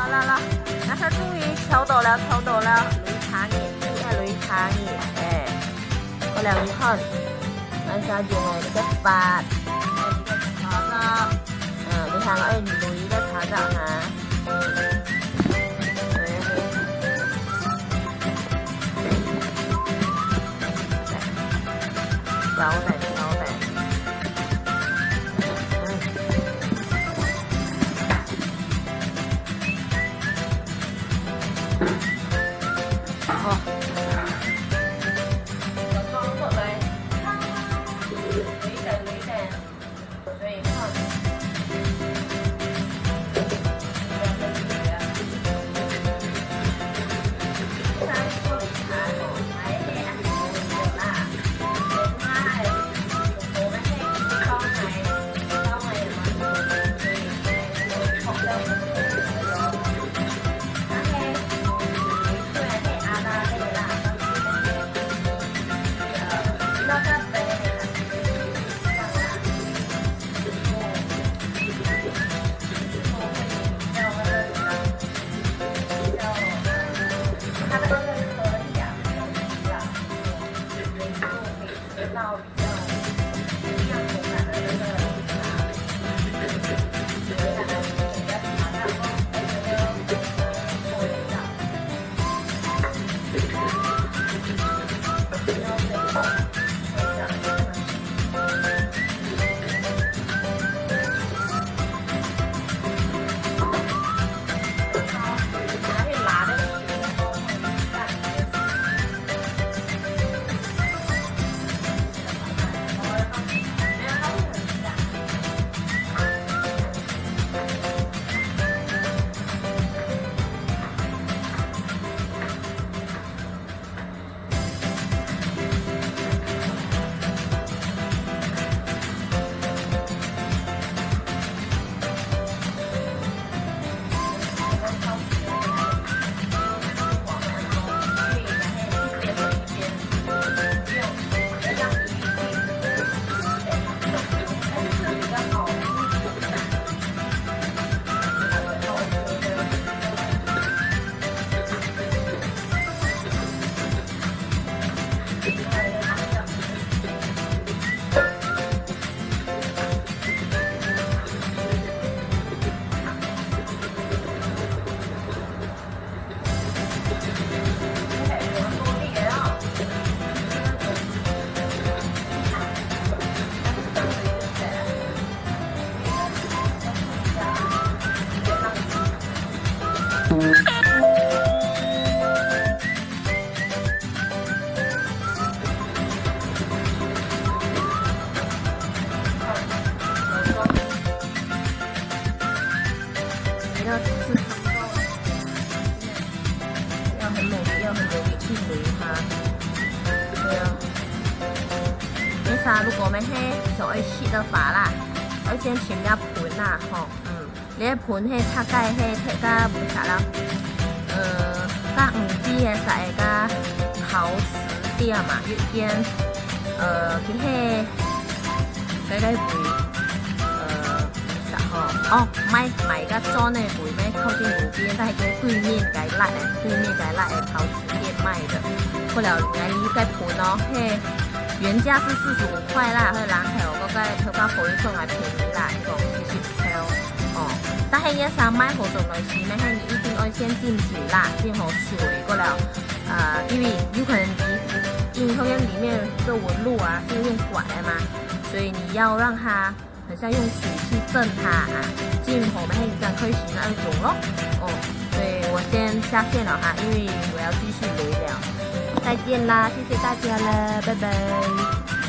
好啦，嗱佢終於抽到了，女茶葉，女茶葉，個兩款，嗱就用嚟呢個發，呢個炒汁，你睇我女嘅炒汁嚇，走嚟。要很努力，要很努力去擂它。對啊，你啥如果咩係上去切的話啦，我先前一盤啦，吼，你一盤係拆解係睇加唔啥啦，加唔知嘅實係加陶瓷啲啊嘛，月見，佢係佢會。哦，買個裝的會咩靠近路邊，但係佢對面嘅辣嘅陶瓷店賣的。後來人呢個盤咯，嘿，原價是45塊啦，佢然後嗰個佢把配送係便宜啦，呢個40條。哦，但係一上買好種類時咧，係你一定要先浸水啦，先好水過了。因為有可能因為裡面這紋路啊是用管的嘛，所以你要讓它。很像用水去震它啊，浸好咩？你這樣可以洗那一種咯。哦，所以我先下線了哈，因為我要繼續擂了。再見啦，謝謝大家了，拜拜。